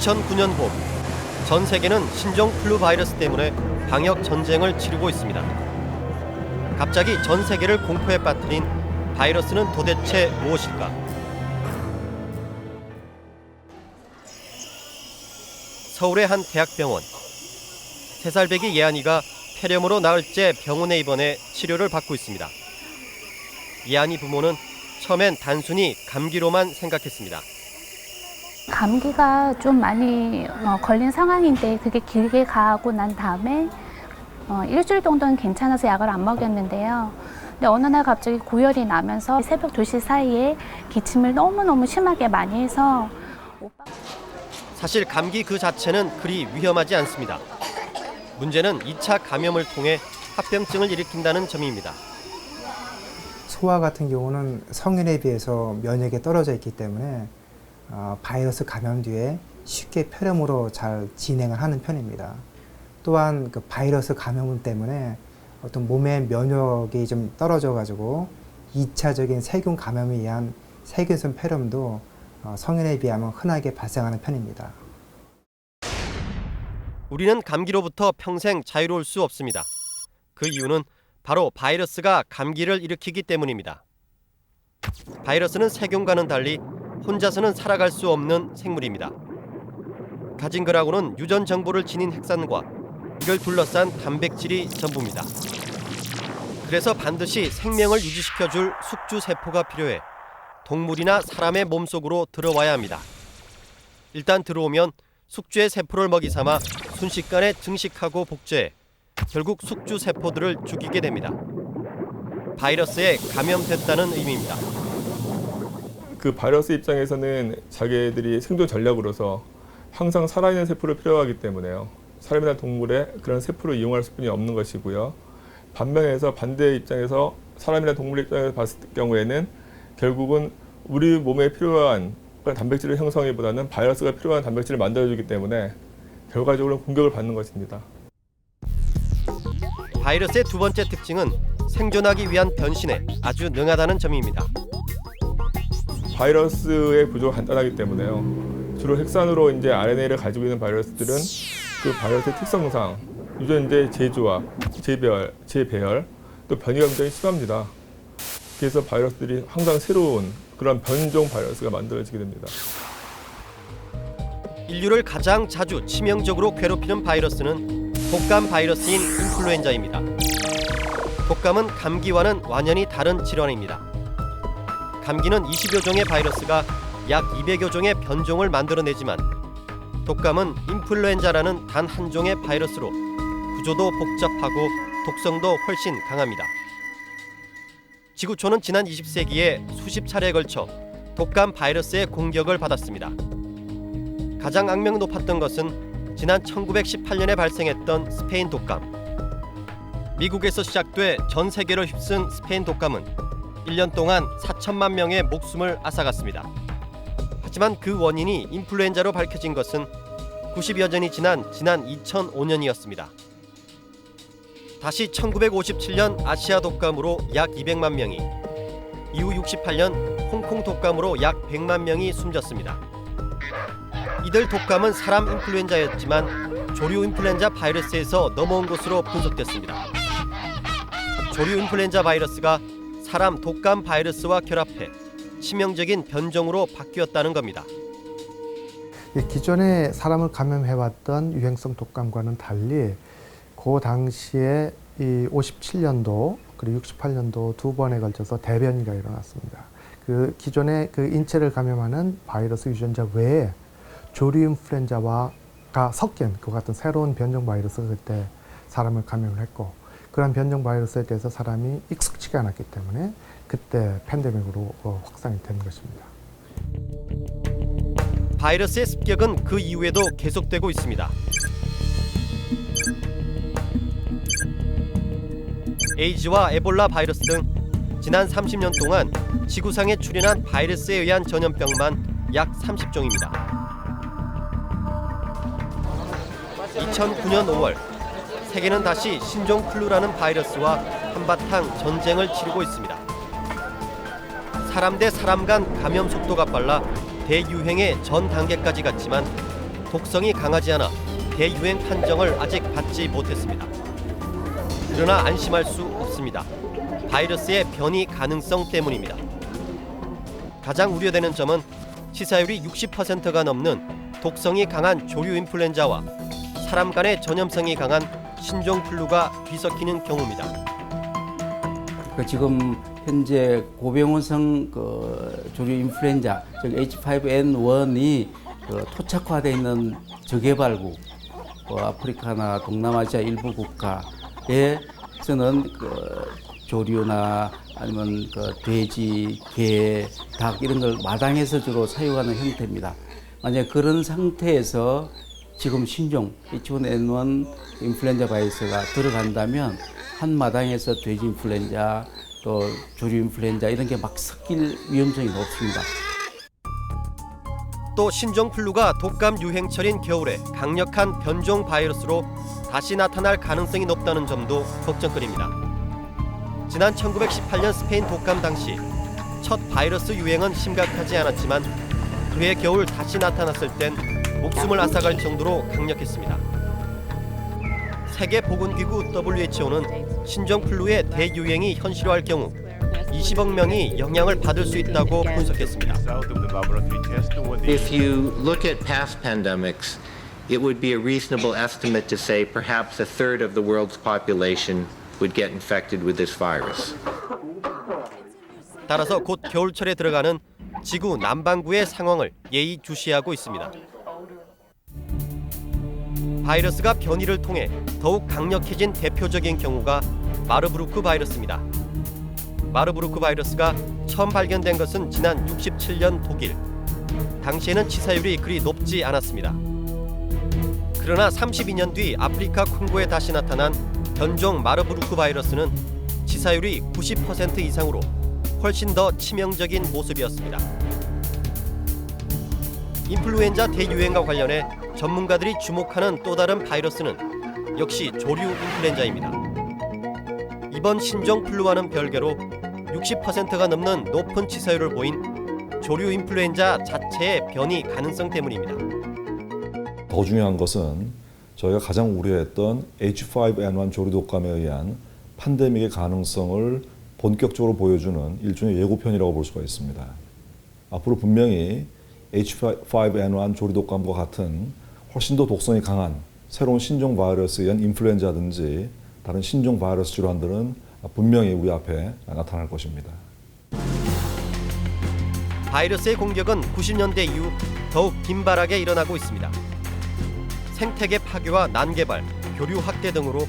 2009년 봄, 전 세계는 신종 플루 바이러스 때문에 방역 전쟁을 치르고 있습니다. 갑자기 전 세계를 공포에 빠뜨린 바이러스는 도대체 무엇일까? 서울의 한 대학병원. 3살배기 예안이가 폐렴으로 나흘째 병원에 입원해 치료를 받고 있습니다. 예안이 부모는 처음엔 단순히 감기로만 생각했습니다. 감기가 좀 많이 걸린 상황인데 그게 길게 가고 난 다음에 일주일 정도는 괜찮아서 약을 안 먹였는데요. 근데 어느 날 갑자기 고열이 나면서 새벽 2시 사이에 기침을 너무너무 심하게 많이 해서 사실 감기 그 자체는 그리 위험하지 않습니다. 문제는 2차 감염을 통해 합병증을 일으킨다는 점입니다. 소아 같은 경우는 성인에 비해서 면역이 떨어져 있기 때문에 바이러스 감염 뒤에 쉽게 폐렴으로 잘 진행을 하는 편입니다. 또한 그 바이러스 감염 때문에 어떤 몸의 면역이 좀 떨어져 가지고 2차적인 세균 감염에 의한 세균성 폐렴도 성인에 비하면 흔하게 발생하는 편입니다. 우리는 감기로부터 평생 자유로울 수 없습니다. 그 이유는 바로 바이러스가 감기를 일으키기 때문입니다. 바이러스는 세균과는 달리 혼자서는 살아갈 수 없는 생물입니다. 가진 거라고는 유전 정보를 지닌 핵산과 이를 둘러싼 단백질이 전부입니다. 그래서 반드시 생명을 유지시켜줄 숙주세포가 필요해 동물이나 사람의 몸속으로 들어와야 합니다. 일단 들어오면 숙주의 세포를 먹이 삼아 순식간에 증식하고 복제해 결국 숙주세포들을 죽이게 됩니다. 바이러스에 감염됐다는 의미입니다. 그 바이러스 입장에서는 자기들이 생존 전략으로서 항상 살아있는 세포를 필요하기 때문에요. 사람이나 동물의 그런 세포를 이용할 수뿐이 없는 것이고요. 반면에서 반대 입장에서 사람이나 동물 입장에서 봤을 경우에는 결국은 우리 몸에 필요한 단백질을 형성하기보다는 바이러스가 필요한 단백질을 만들어주기 때문에 결과적으로 공격을 받는 것입니다. 바이러스의 두 번째 특징은 생존하기 위한 변신에 아주 능하다는 점입니다. 바이러스의 구조가 간단하기 때문에요. 주로 핵산으로 이제 RNA를 가지고 있는 바이러스들은 그 바이러스의 특성상 유전자의 재조합, 재배열, 또 변이가 굉장히 심합니다. 그래서 바이러스들이 항상 새로운 그런 변종 바이러스가 만들어지게 됩니다. 인류를 가장 자주 치명적으로 괴롭히는 바이러스는 독감 바이러스인 인플루엔자입니다. 독감은 감기와는 완전히 다른 질환입니다. 감기는 20여 종의 바이러스가 약 200여 종의 변종을 만들어내지만 독감은 인플루엔자라는 단 한 종의 바이러스로 구조도 복잡하고 독성도 훨씬 강합니다. 지구촌은 지난 20세기에 수십 차례에 걸쳐 독감 바이러스의 공격을 받았습니다. 가장 악명이 높았던 것은 지난 1918년에 발생했던 스페인 독감. 미국에서 시작돼 전 세계를 휩쓴 스페인 독감은 1년 동안 4천만 명의 목숨을 앗아갔습니다. 하지만 그 원인이 인플루엔자로 밝혀진 것은 90여 년이 지난 2005년이었습니다. 다시 1957년 아시아 독감으로 약 200만 명이, 이후 68년 홍콩 독감으로 약 100만 명이 숨졌습니다. 이들 독감은 사람 인플루엔자였지만 조류 인플루엔자 바이러스에서 넘어온 것으로 분석됐습니다. 조류 인플루엔자 바이러스가 사람 독감 바이러스와 결합해 치명적인 변종으로 바뀌었다는 겁니다. 기존에 사람을 감염해왔던 유행성 독감과는 달리 그 당시에 이 57년도 그리고 68년도 두 번에 걸쳐서 대변이가 일어났습니다. 그 기존에 그 인체를 감염하는 바이러스 유전자 외에 조류 인플루엔자와가 섞인 그 같은 새로운 변종 바이러스가 그때 사람을 감염을 했고, 그런 변종 바이러스에 대해서 사람이 익숙치가 않았기 때문에 그때 팬데믹으로 확산이 된 것입니다. 바이러스의 습격은 그 이후에도 계속되고 있습니다. 에이즈와 에볼라 바이러스 등 지난 30년 동안 지구상에 출현한 바이러스에 의한 전염병만 약 30종입니다. 2009년 5월 세계는 다시 신종 플루라는 바이러스와 한바탕 전쟁을 치르고 있습니다. 사람 대 사람 간 감염 속도가 빨라 대유행의 전 단계까지 갔지만 독성이 강하지 않아 대유행 판정을 아직 받지 못했습니다. 그러나 안심할 수 없습니다. 바이러스의 변이 가능성 때문입니다. 가장 우려되는 점은 치사율이 60%가 넘는 독성이 강한 조류 인플루엔자와 사람 간의 전염성이 강한 신종플루가 뒤섞이는 경우입니다. 지금 현재 고병원성 조류 인플루엔자, 즉 H5N1이 토착화되어 있는 저개발국, 아프리카나 동남아시아 일부 국가에서는 조류나 아니면 돼지, 개, 닭 이런 걸 마당에서 주로 사육하는 형태입니다. 만약 그런 상태에서 지금 신종 H1N1 인플루엔자 바이러스가 들어간다면 한 마당에서 돼지 인플루엔자 또 조류 인플루엔자 이런 게 막 섞일 위험성이 높습니다. 또 신종플루가 독감 유행철인 겨울에 강력한 변종 바이러스로 다시 나타날 가능성이 높다는 점도 걱정거리입니다. 지난 1918년 스페인 독감 당시 첫 바이러스 유행은 심각하지 않았지만 그해 겨울 다시 나타났을 땐 목숨을 앗아갈 정도로 강력했습니다. 세계보건기구 WHO는 신종플루의 대유행이 현실화할 경우 20억 명이 영향을 받을 수 있다고 분석했습니다. If you look at past pandemics, it would be a reasonable estimate to say perhaps a third of the world's population would get infected with this virus. 따라서 곧 겨울철에 들어가는 지구 남반구의 상황을 예의주시하고 있습니다. 바이러스가 변이를 통해 더욱 강력해진 대표적인 경우가 마르부르크 바이러스입니다. 마르부르크 바이러스가 처음 발견된 것은 지난 67년 독일. 당시에는 치사율이 그리 높지 않았습니다. 그러나 32년 뒤 아프리카 콩고에 다시 나타난 변종 마르부르크 바이러스는 치사율이 90% 이상으로 훨씬 더 치명적인 모습이었습니다. 인플루엔자 대유행과 관련해 전문가들이 주목하는 또 다른 바이러스는 역시 조류 인플루엔자입니다. 이번 신종플루와는 별개로 60%가 넘는 높은 치사율을 보인 조류 인플루엔자 자체의 변이 가능성 때문입니다. 더 중요한 것은 저희가 가장 우려했던 H5N1 조류 독감에 의한 팬데믹의 가능성을 본격적으로 보여주는 일종의 예고편이라고 볼 수가 있습니다. 앞으로 분명히 H5N1 조류 독감과 같은 훨씬 더 독성이 강한 새로운 신종 바이러스에 의한 인플루엔자든지 다른 신종 바이러스 질환들은 분명히 우리 앞에 나타날 것입니다. 바이러스의 공격은 90년대 이후 더욱 빈발하게 일어나고 있습니다. 생태계 파괴와 난개발, 교류 확대 등으로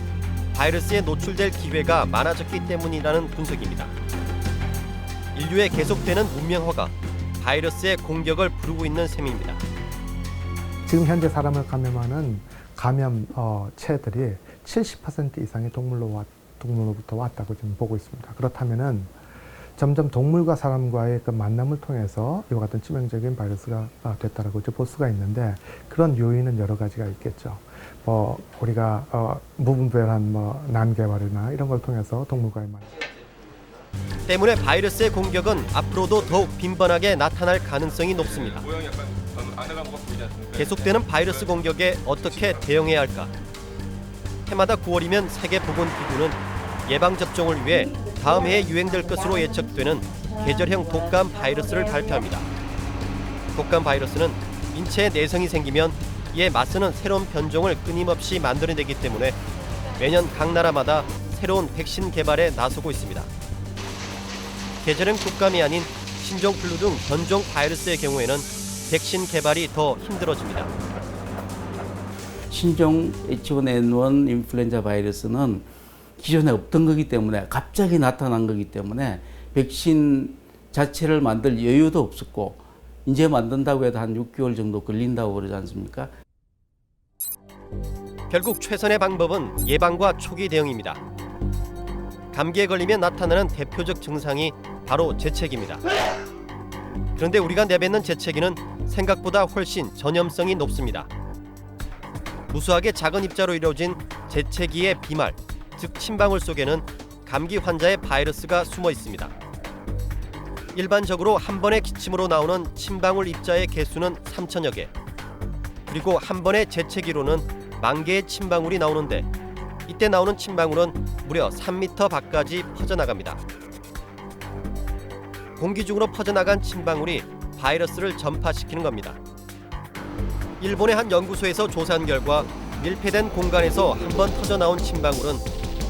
바이러스에 노출될 기회가 많아졌기 때문이라는 분석입니다. 인류의 계속되는 문명화가 바이러스의 공격을 부르고 있는 셈입니다. 지금 현재 사람을 감염하는 감염체들이 70% 이상이 동물로부터 왔다고 지금 보고 있습니다. 그렇다면은 점점 동물과 사람과의 그 만남을 통해서 이와 같은 치명적인 바이러스가 됐다라고 볼 수가 있는데 그런 요인은 여러 가지가 있겠죠. 우리가 무분별한 난개발이나 이런 걸 통해서 동물과의 만남. 때문에 바이러스의 공격은 앞으로도 더욱 빈번하게 나타날 가능성이 높습니다. 계속되는 바이러스 공격에 어떻게 대응해야 할까? 해마다 9월이면 세계보건기구는 예방접종을 위해 다음 해에 유행될 것으로 예측되는 계절형 독감 바이러스를 발표합니다. 독감 바이러스는 인체에 내성이 생기면 이에 맞서는 새로운 변종을 끊임없이 만들어내기 때문에 매년 각 나라마다 새로운 백신 개발에 나서고 있습니다. 계절형 독감이 아닌 신종플루 등 변종 바이러스의 경우에는 백신 개발이 더 힘들어집니다. 신종 H1N1 인플루엔자 바이러스는 기존에 없던 거기 때문에 갑자기 나타난 거기 때문에 백신 자체를 만들 여유도 없었고 이제 만든다고 해도 한 6개월 정도 걸린다고 그러지 않습니까? 결국 최선의 방법은 예방과 초기 대응입니다. 감기에 걸리면 나타나는 대표적 증상이 바로 재채기입니다. 그런데 우리가 내뱉는 재채기는 생각보다 훨씬 전염성이 높습니다. 무수하게 작은 입자로 이루어진 재채기의 비말, 즉 침방울 속에는 감기 환자의 바이러스가 숨어 있습니다. 일반적으로 한 번의 기침으로 나오는 침방울 입자의 개수는 3,000여 개. 그리고 한 번의 재채기로는 10,000개의 침방울이 나오는데 이때 나오는 침방울은 무려 3m 밖까지 퍼져나갑니다. 공기 중으로 퍼져나간 침방울이 바이러스를 전파시키는 겁니다. 일본의 한 연구소에서 조사한 결과 밀폐된 공간에서 한 번 터져나온 침방울은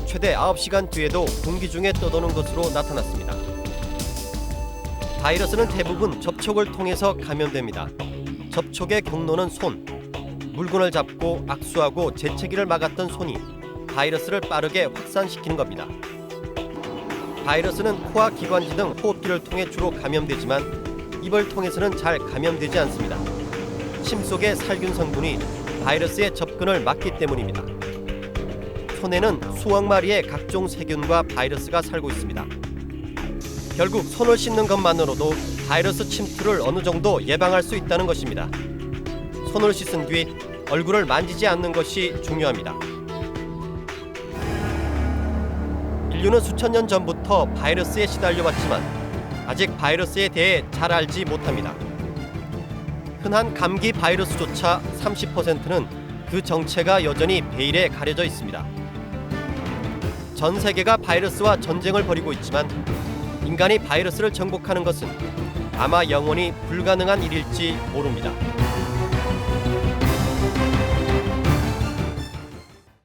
최대 9시간 뒤에도 공기 중에 떠도는 것으로 나타났습니다. 바이러스는 대부분 접촉을 통해서 감염됩니다. 접촉의 경로는 손. 물건을 잡고 악수하고 재채기를 막았던 손이 바이러스를 빠르게 확산시키는 겁니다. 바이러스는 코와 기관지 등 호흡기를 통해 주로 감염되지만 입을 통해서는 잘 감염되지 않습니다. 침 속의 살균 성분이 바이러스의 접근을 막기 때문입니다. 손에는 수억 마리의 각종 세균과 바이러스가 살고 있습니다. 결국 손을 씻는 것만으로도 바이러스 침투를 어느 정도 예방할 수 있다는 것입니다. 손을 씻은 뒤 얼굴을 만지지 않는 것이 중요합니다. 인류는 수천 년 전부터 바이러스에 시달려왔지만 아직 바이러스에 대해 잘 알지 못합니다. 흔한 감기 바이러스조차 30%는 그 정체가 여전히 베일에 가려져 있습니다. 전 세계가 바이러스와 전쟁을 벌이고 있지만 인간이 바이러스를 정복하는 것은 아마 영원히 불가능한 일일지 모릅니다.